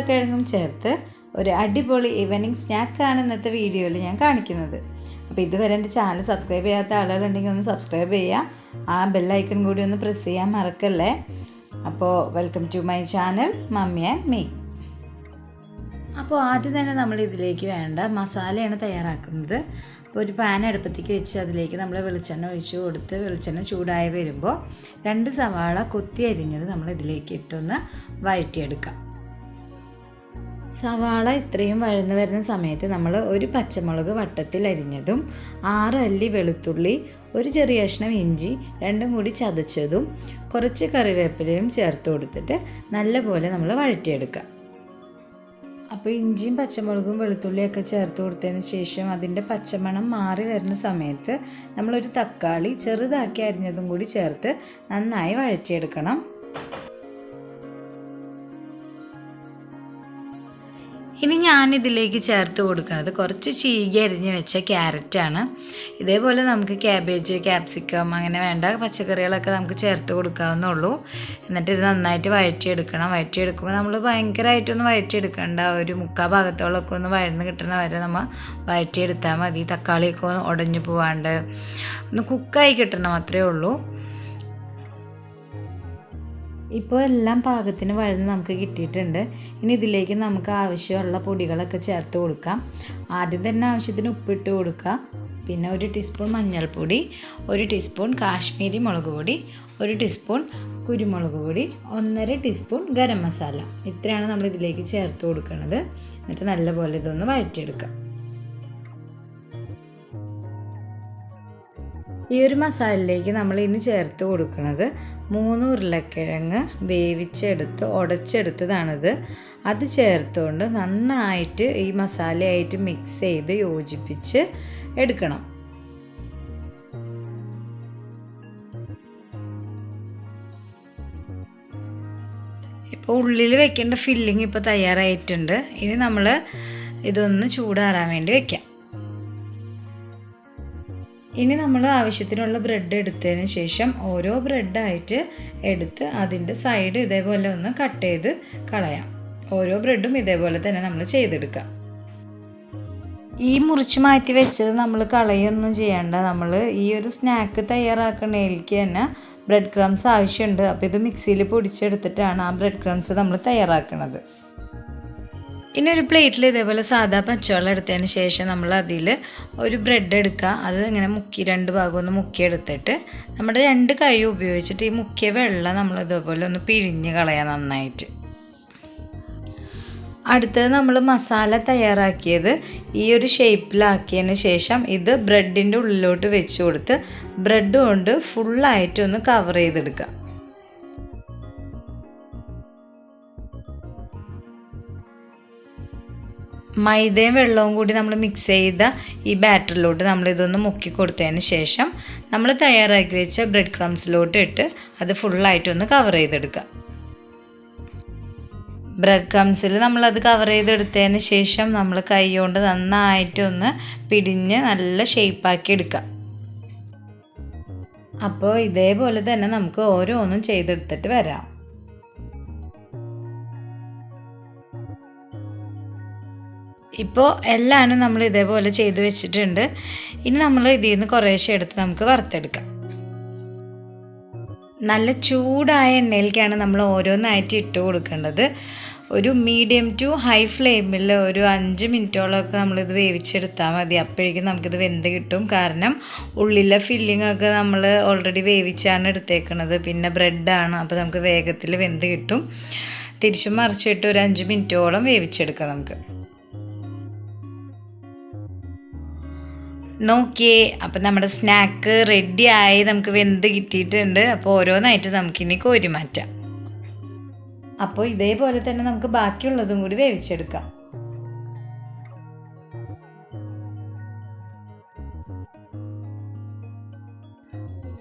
ഉരുളക്കിഴങ്ങും ചേർത്ത് ഒരു അടിപൊളി ഈവനിങ് സ്നാക്കാണ് ഇന്നത്തെ വീഡിയോയിൽ ഞാൻ കാണിക്കുന്നത്. അപ്പോൾ ഇതുവരെ എൻ്റെ ചാനൽ സബ്സ്ക്രൈബ് ചെയ്യാത്ത ആളുകളുണ്ടെങ്കിൽ ഒന്ന് സബ്സ്ക്രൈബ് ചെയ്യുക, ആ ബെല്ലൈക്കൺ കൂടി ഒന്ന് പ്രസ് ചെയ്യാൻ മറക്കല്ലേ. അപ്പോൾ welcome to my channel mummy and me. അപ്പോൾ ആദ്യം തന്നെ നമ്മൾ ഇതിലേക്ക് വേണ്ട മസാലയാണ് തയ്യാറാക്കുന്നത്. അപ്പോൾ ഒരു പാൻ അടുപ്പത്തേക്ക് വെച്ച് അതിലേക്ക് നമ്മൾ വെളിച്ചെണ്ണ ഒഴിച്ച് കൊടുത്ത് വെളിച്ചെണ്ണ ചൂടായി വരുമ്പോൾ 2 സവാള കൊത്തി അരിഞ്ഞത് നമ്മൾ ഇതിലേക്ക് ഇട്ടൊന്ന് വഴറ്റിയെടുക്കാം. സവാള ഇത്രയും വഴന്ന് വരുന്ന സമയത്ത് നമ്മൾ ഒരു പച്ചമുളക് വട്ടത്തിൽ അരിഞ്ഞതും 6 അല്ലി വെളുത്തുള്ളി, ഒരു ചെറിയ കഷ്ണം ഇഞ്ചി രണ്ടും കൂടി ചതച്ചതും കുറച്ച് കറിവേപ്പിലയും ചേർത്ത് കൊടുത്തിട്ട് നല്ലപോലെ നമ്മൾ വഴറ്റിയെടുക്കാം. അപ്പോൾ ഇഞ്ചിയും പച്ചമുളകും വെളുത്തുള്ളിയൊക്കെ ചേർത്ത് കൊടുത്തതിന് ശേഷം അതിൻ്റെ പച്ചമണം മാറി വരുന്ന സമയത്ത് നമ്മളൊരു തക്കാളി ചെറുതാക്കി അരിഞ്ഞതും കൂടി ചേർത്ത് നന്നായി വഴറ്റിയെടുക്കണം. ഇനി ഞാനിതിലേക്ക് ചേർത്ത് കൊടുക്കുന്നത് കുറച്ച് ചീകി അരിഞ്ഞ് വെച്ച ക്യാരറ്റാണ്. ഇതേപോലെ നമുക്ക് ക്യാബേജ്, ക്യാപ്സിക്കം അങ്ങനെ വേണ്ട പച്ചക്കറികളൊക്കെ നമുക്ക് ചേർത്ത് കൊടുക്കാവുന്നുള്ളൂ. എന്നിട്ട് ഇത് നന്നായിട്ട് വഴറ്റിയെടുക്കണം. വഴറ്റിയെടുക്കുമ്പോൾ നമ്മൾ ഭയങ്കരമായിട്ടൊന്ന് വഴറ്റിയെടുക്കേണ്ട, ഒരു 3/4 ഭാഗത്തോളമൊക്കെ ഒന്ന് വഴന്ന് കിട്ടണ വരെ നമ്മൾ വഴറ്റിയെടുത്താൽ മതി. തക്കാളിയൊക്കെ ഒന്ന് ഉടഞ്ഞു പോവാണ്ട് ഒന്ന് കുക്കായി കിട്ടണം, അത്രയേ ഉള്ളൂ. ഇപ്പോൾ എല്ലാം പാകത്തിന് വഴന്ന് നമുക്ക് കിട്ടിയിട്ടുണ്ട്. ഇനി ഇതിലേക്ക് നമുക്ക് ആവശ്യമുള്ള പൊടികളൊക്കെ ചേർത്ത് കൊടുക്കാം. ആദ്യം തന്നെ ആവശ്യത്തിന് ഉപ്പിട്ട് കൊടുക്കുക. പിന്നെ 1 ടീസ്പൂൺ മഞ്ഞൾപ്പൊടി, 1 ടീസ്പൂൺ കാശ്മീരി മുളക് പൊടി, 1 ടീസ്പൂൺ കുരുമുളക് പൊടി, 1.5 ടീസ്പൂൺ ഗരം മസാല. ഇത്രയാണ് നമ്മൾ ഇതിലേക്ക് ചേർത്ത് കൊടുക്കുന്നത്. എന്നിട്ട് നല്ലപോലെ ഇതൊന്ന് വഴറ്റിയെടുക്കാം. ഈ ഒരു മസാലയിലേക്ക് നമ്മൾ ഇനി ചേർത്ത് കൊടുക്കുന്നത് 3 ഉരുളക്കിഴങ്ങ് വേവിച്ചെടുത്ത് ഉടച്ചെടുത്തതാണിത്. അത് ചേർത്തുകൊണ്ട് നന്നായിട്ട് ഈ മസാലയായിട്ട് മിക്സ് ചെയ്ത് യോജിപ്പിച്ച് എടുക്കണം. ഇപ്പോൾ ഉള്ളിൽ വെക്കേണ്ട ഫില്ലിങ് ഇപ്പോൾ തയ്യാറായിട്ടുണ്ട്. ഇനി നമ്മൾ ഇതൊന്ന് ചൂടാറാൻ വേണ്ടി വെക്കാം. ഇനി നമ്മൾ ആവശ്യത്തിനുള്ള ബ്രെഡ് എടുത്തതിന് ശേഷം ഓരോ ബ്രെഡായിട്ട് എടുത്ത് അതിൻ്റെ സൈഡ് ഇതേപോലെ ഒന്ന് കട്ട് ചെയ്ത് കളയാം. ഓരോ ബ്രെഡും ഇതേപോലെ തന്നെ നമ്മൾ ചെയ്തെടുക്കാം. ഈ മുറിച്ച് മാറ്റി വെച്ചത് നമ്മൾ കളയൊന്നും ചെയ്യേണ്ട. നമ്മൾ ഈ ഒരു സ്നാക്ക് തയ്യാറാക്കണേലേക്ക് തന്നെ ബ്രെഡ് ക്രംസ് ആവശ്യമുണ്ട്. അപ്പോൾ ഇത് മിക്സിയിൽ പൊടിച്ചെടുത്തിട്ടാണ് ആ ബ്രെഡ് ക്രംസ് നമ്മൾ തയ്യാറാക്കുന്നത്. ഇനി ഒരു പ്ലേറ്റിൽ ഇതേപോലെ സാധാ പച്ചവെള്ളം എടുത്തതിന് ശേഷം നമ്മൾ അതിൽ ഒരു ബ്രെഡ് എടുക്കുക. അത് ഇങ്ങനെ മുക്കി 2 ഭാഗം ഒന്ന് മുക്കിയെടുത്തിട്ട് നമ്മുടെ 2 കൈ ഉപയോഗിച്ചിട്ട് ഈ മുക്കിയ വെള്ളം നമ്മൾ ഇതേപോലെ ഒന്ന് പിഴിഞ്ഞ് കളയാം നന്നായിട്ട്. അടുത്തത് നമ്മൾ മസാല തയ്യാറാക്കിയത് ഈ ഒരു ഷേപ്പിലാക്കിയതിന് ശേഷം ഇത് ബ്രെഡിൻ്റെ ഉള്ളിലോട്ട് വെച്ച് കൊടുത്ത് ബ്രെഡ് കൊണ്ട് ഫുള്ളായിട്ട് ഒന്ന് കവർ ചെയ്തെടുക്കുക. മൈദയും വെള്ളവും കൂടി നമ്മൾ മിക്സ് ചെയ്ത ഈ ബാറ്ററിലോട്ട് നമ്മളിതൊന്ന് മുക്കി കൊടുത്തതിന് ശേഷം നമ്മൾ തയ്യാറാക്കി വെച്ച ബ്രെഡ് ക്രംസിലോട്ട് ഇട്ട് അത് ഫുള്ളായിട്ടൊന്ന് കവർ ചെയ്തെടുക്കുക. ബ്രെഡ് ക്രംസിൽ നമ്മളത് കവർ ചെയ്തെടുത്തതിന് ശേഷം നമ്മൾ കൈ കൊണ്ട് നന്നായിട്ടൊന്ന് പിടിഞ്ഞ് നല്ല ഷേപ്പാക്കി എടുക്കുക. അപ്പോൾ ഇതേപോലെ തന്നെ നമുക്ക് ഓരോന്നും ചെയ്തെടുത്തിട്ട് വരാം. ഇപ്പോൾ എല്ലാവരും നമ്മൾ ഇതേപോലെ ചെയ്ത് വെച്ചിട്ടുണ്ട്. ഇനി നമ്മൾ ഇതിൽ നിന്ന് കുറേശ്ശെ എടുത്ത് നമുക്ക് വറുത്തെടുക്കാം. നല്ല ചൂടായ എണ്ണയിലേക്കാണ് നമ്മൾ ഓരോന്നായിട്ട് ഇട്ട് കൊടുക്കേണ്ടത്. ഒരു മീഡിയം ടു ഹൈ ഫ്ലെയിമിൽ ഒരു 5 മിനിറ്റോളമൊക്കെ നമ്മളിത് വേവിച്ചെടുത്താൽ മതി. അപ്പോഴേക്കും നമുക്കിത് വെന്ത് കിട്ടും. കാരണം ഉള്ളിലെ ഫില്ലിങ്ങൊക്കെ നമ്മൾ ഓൾറെഡി വേവിച്ചാണ് എടുത്തേക്കുന്നത്. പിന്നെ ബ്രെഡാണ്, അപ്പോൾ നമുക്ക് വേഗത്തിൽ വെന്ത് കിട്ടും. തിരിച്ചും മറിച്ചിട്ട് ഒരു 5 മിനിറ്റോളം വേവിച്ചെടുക്കാം നമുക്ക്. നോക്കിയേ, അപ്പം നമ്മുടെ സ്നാക്ക് റെഡിയായി, നമുക്ക് വെന്ത് കിട്ടിയിട്ടുണ്ട്. അപ്പോൾ ഓരോന്നായിട്ട് നമുക്കിനി കോരി മാറ്റാം. അപ്പോൾ ഇതേപോലെ തന്നെ നമുക്ക് ബാക്കിയുള്ളതും കൂടി വേവിച്ചെടുക്കാം.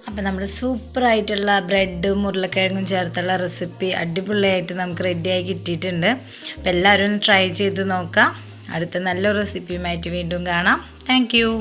അപ്പോൾ നമ്മുടെ സൂപ്പറായിട്ടുള്ള ബ്രെഡും ഉരുളക്കിഴങ്ങും ചേർത്തുള്ള റെസിപ്പി അടിപൊളിയായിട്ട് നമുക്ക് റെഡിയായി കിട്ടിയിട്ടുണ്ട്. അപ്പോൾ എല്ലാവരും ഒന്ന് ട്രൈ ചെയ്ത് നോക്കാം. അടുത്ത നല്ലൊരു റെസിപ്പിയുമായിട്ട് വീണ്ടും കാണാം. Thank you.